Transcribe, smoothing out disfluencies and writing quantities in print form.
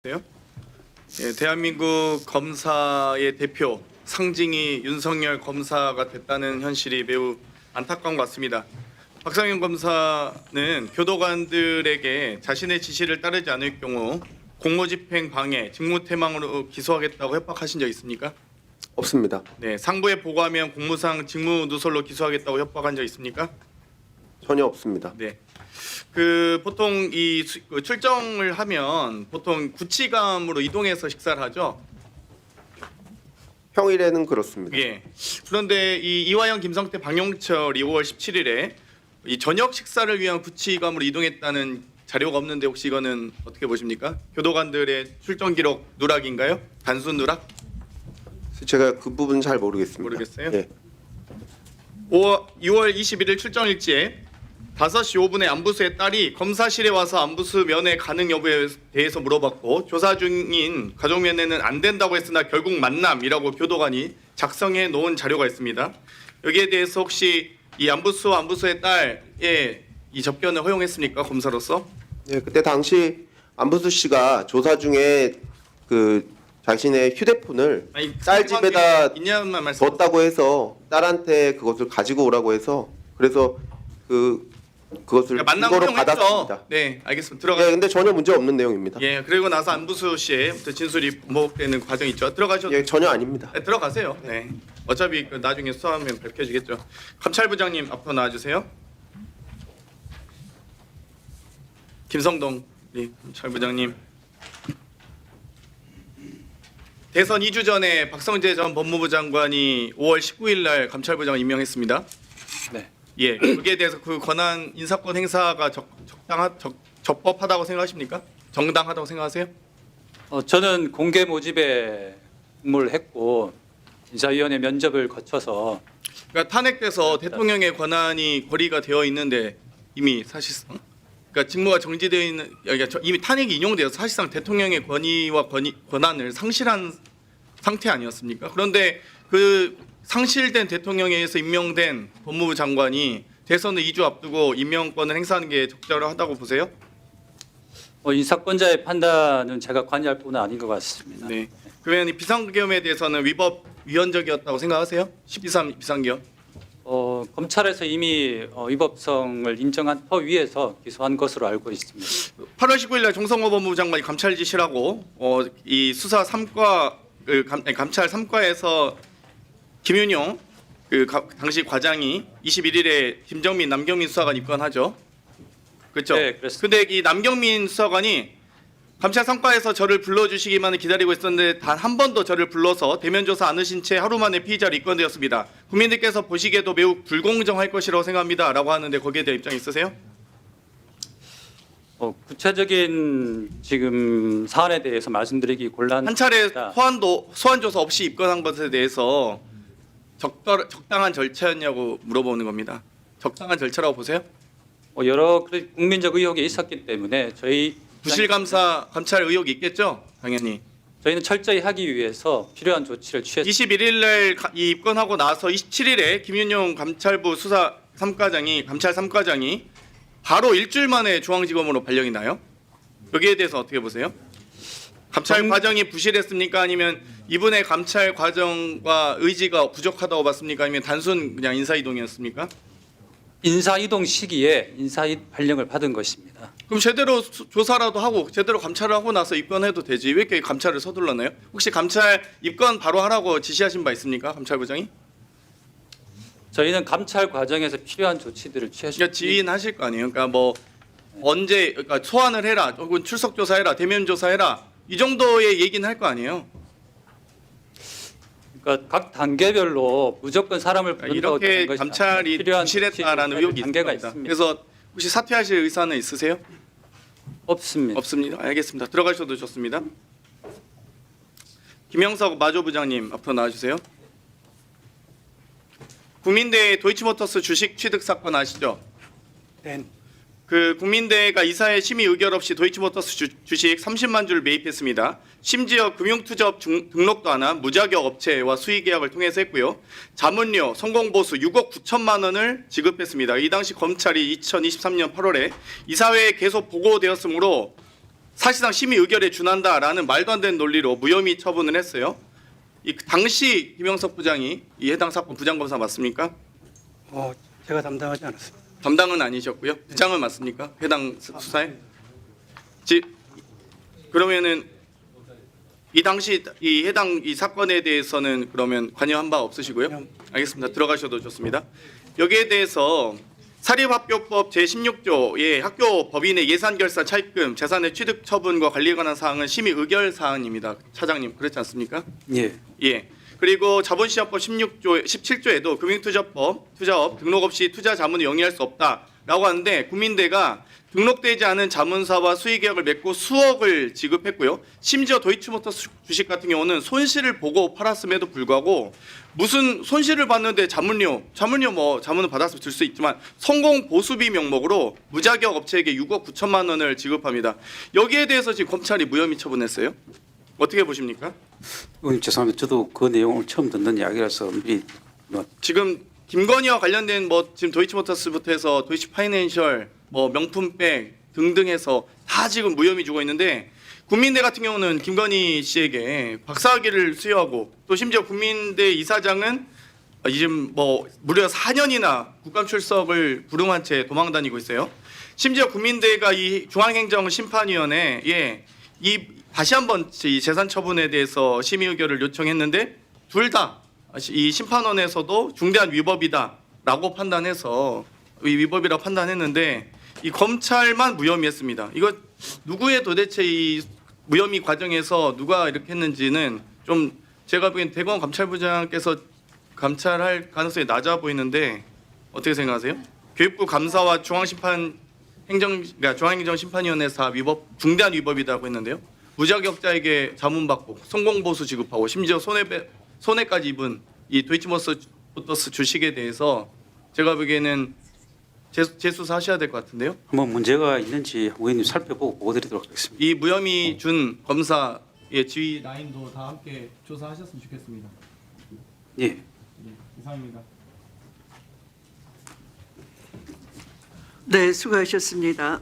돼요? 예, 대한민국 검사의 대표 상징이 윤석열 검사가 됐다는 현실이 매우 안타까운 것 같습니다. 박상현 검사는 교도관들에게 자신의 지시를 따르지 않을 경우 공무집행 방해, 직무태망으로 기소하겠다고 협박하신 적 있습니까? 없습니다. 네, 상부에 보고하면 공무상 직무누설로 기소하겠다고 협박한 적 있습니까? 전혀 없습니다. 네. 보통 출정을 하면 보통 구치감으로 이동해서 식사를 하죠. 평일에는 그렇습니다. 예. 그런데 이화영, 김성태, 방용철이 5월 17일에 이 저녁 식사를 위한 구치감으로 이동했다는 자료가 없는데 혹시 이거는 어떻게 보십니까? 교도관들의 출정 기록 누락인가요? 단순 누락? 제가 그 부분 잘 모르겠습니다. 모르겠어요? 예. 6월 21일 출정일지에 5시 5분에 안부수의 딸이 검사실에 와서 안부수 면회 가능 여부에 대해서 물어봤고 조사 중인 가족 면회는 안 된다고 했으나 결국 만남이라고 교도관이 작성해 놓은 자료가 있습니다. 여기에 대해서 혹시 이 안부수의 딸의 이 접견을 허용했습니까? 검사로서? 예, 그때 당시 안부수 씨가 조사 중에 그 자신의 휴대폰을 딸 집에다 있냐만 말씀. 뒀다고 해서 딸한테 그것을 가지고 오라고 해서 그래서 그것을 만남 증거로 허용했죠. 받았습니다. 네, 알겠습니다. 들어가. 예, 근데 전혀 문제 없는 내용입니다. 예, 그리고 나서 안부수 씨의 진술이 번복되는 과정이 있죠. 들어가셔도. 예, 전혀 아닙니다. 네, 들어가세요. 네. 어차피 나중에 수사하면 밝혀지겠죠. 감찰부장님 앞으로 나와주세요. 김성동 감찰부장님. 대선 2주 전에 박성재 전 법무부 장관이 5월 19일 날 감찰부장을 임명했습니다. 네. 예, 거기에 대해서 그 권한 인사권 행사가 적법하다고 생각하십니까? 정당하다고 생각하세요? 저는 공개 모집에 응모를 했고 인사위원회 면접을 거쳐서 그러니까 탄핵돼서 대통령의 권한이 거리가 되어 있는데 이미 사실상 그러니까 직무가 정지되어 있는 그러니까 이미 탄핵이 인용되어서 사실상 대통령의 권위와 권한을 상실한 상태 아니었습니까? 그런데 그 상실된 대통령에 의해서 임명된 법무부 장관이 대선을 2주 앞두고 임명권을 행사하는 게 적절하다고 보세요? 인사권자의 판단은 제가 관여할 부분은 아닌 것 같습니다. 네. 그러면 이 비상계엄에 대해서는 위법 위헌적이었다고 생각하세요? 12.3 비상계엄? 검찰에서 이미 위법성을 인정한 터 위에서 기소한 것으로 알고 있습니다. 8월 19일 날 정성호 법무부 장관이 감찰 지시라고 이 수사 3과 감찰 3과에서 김윤용 당시 과장이 21일에 김정민 남경민 수사관 입건하죠. 그렇죠? 네, 그렇습니다. 근데 이 남경민 수사관이 감찰 3과에서 저를 불러주시기만을 기다리고 있었는데 단 한 번도 저를 불러서 대면 조사 않으신 채 하루 만에 피의자로 입건되었습니다. 국민들께서 보시기에도 매우 불공정할 것이라고 생각합니다. 라고 하는데 거기에 대한 입장 있으세요? 구체적인 지금 사안에 대해서 말씀드리기 곤란합니다. 한 차례 소환 조사 없이 입건한 것에 대해서 적당한 절차였냐고 물어보는 겁니다. 적당한 절차라고 보세요? 여러 국민적 의혹이 있었기 때문에 부실 감찰 의혹이 있겠죠? 당연히. 저희는 철저히 하기 위해서 필요한 조치를 취했습니다. 21일 날 입건하고 나서 27일에 김윤용 감찰부 수사 3과장이 감찰 3과장이 바로 일주일 만에 중앙지검으로 발령이 나요. 여기에 대해서 어떻게 보세요? 감찰 과정이 부실했습니까? 아니면 이분의 감찰 과정과 의지가 부족하다고 봤습니까? 아니면 단순 그냥 인사이동이었습니까? 인사이동 시기에 발령을 받은 것입니다. 그럼 제대로 조사라도 하고 제대로 감찰을 하고 나서 입건해도 되지 왜 이렇게 감찰을 서둘러나요? 혹시 감찰 입건 바로 하라고 지시하신 바 있습니까? 감찰부장이? 저희는 감찰 과정에서 필요한 조치들을 취했습니다. 그러니까 지휘하실 거 아니에요? 그러니까 뭐 언제 그러니까 소환을 해라 혹은 출석 조사해라 대면 조사해라 이 정도의 얘기는 할 거 아니에요? 그러니까 각 단계별로 무조건 사람을 부른다고 이렇게 되는 것이 감찰이 아니라 필요한 부실했다라는 의혹이 단계가 있습니다. 있습니다. 그래서 혹시 사퇴하실 의사는 있으세요? 없습니다. 없습니다. 알겠습니다. 들어가셔도 좋습니다. 김영석 마조부장님 앞으로 나와주세요. 국민대 도이치모터스 주식 취득 사건 아시죠? 네. 그 국민대가 이사회 심의 의결 없이 도이치모터스 주식 30만 주를 매입했습니다. 심지어 금융투자업 등록도 안 한 무자격 업체와 수의 계약을 통해서 했고요. 자문료, 성공보수 6억 9천만 원을 지급했습니다. 이 당시 검찰이 2023년 8월에 이사회에 계속 보고되었으므로 사실상 심의 의결에 준한다라는 말도 안 되는 논리로 무혐의 처분을 했어요. 이 당시 김영석 부장이 이 해당 사건 부장검사 맞습니까? 제가 담당하지 않았습니다. 담당은 아니셨고요. 부장은 맞습니까? 해당 수사에? 그러면은 이 당시 이 해당 이 사건에 대해서는 그러면 관여한 바 없으시고요? 알겠습니다. 들어가셔도 좋습니다. 여기에 대해서 사립학교법 제16조의 학교 법인의 예산결사 차입금 재산의 취득 처분과 관리에 관한 사항은 심의 의결 사항입니다. 차장님 그렇지 않습니까? 예. 예. 그리고 자본시장법 17조에도 금융투자법 투자업 등록 없이 투자 자문을 영위할 수 없다라고 하는데 국민대가 등록되지 않은 자문사와 수의계약을 맺고 수억을 지급했고요. 심지어 도이치모터스 주식 같은 경우는 손실을 보고 팔았음에도 불구하고 무슨 손실을 봤는데 자문료 뭐 자문을 받았으면 줄 수 있지만 성공 보수비 명목으로 무자격 업체에게 6억 9천만 원을 지급합니다. 여기에 대해서 지금 검찰이 무혐의 처분했어요. 어떻게 보십니까? 의원님 죄송합니다. 저도 그 내용을 처음 듣는 이야기라서 미리 지금 김건희와 관련된 뭐 지금 도이치모터스부터 해서 도이치파이낸셜 뭐 명품백 등등 해서 다 지금 무혐의 주고 있는데 국민대 같은 경우는 김건희 씨에게 박사학위를 수여하고 또 심지어 국민대 이사장은 지금 뭐 무려 4년이나 국감 출석을 불응한 채 도망 다니고 있어요. 심지어 국민대가 이 중앙행정심판위원회에 이 다시 한번 이 재산 처분에 대해서 심의 의결을 요청했는데 둘 다 이 심판원에서도 중대한 위법이다라고 판단해서 위법이라고 판단했는데 이 검찰만 무혐의했습니다. 이거 누구의 도대체 이 무혐의 과정에서 누가 이렇게 했는지는 좀 제가 보기엔 대검 감찰부장께서 감찰할 가능성이 낮아 보이는데 어떻게 생각하세요? 교육부 감사와 그러니까 중앙행정심판위원회에서 다 중대한 위법이라고 했는데요. 무자격자에게 자문받고 성공보수 지급하고 심지어 손해까지 입은 이 도이치모터스 주식에 대해서 제가 보기에는 재수사하셔야 될 것 같은데요. 한번 문제가 있는지 의원님 살펴보고 보고드리도록 하겠습니다. 이 무혐의 준 검사의 지휘 라인도 다 함께 조사하셨으면 좋겠습니다. 예. 이상입니다. 네, 수고하셨습니다.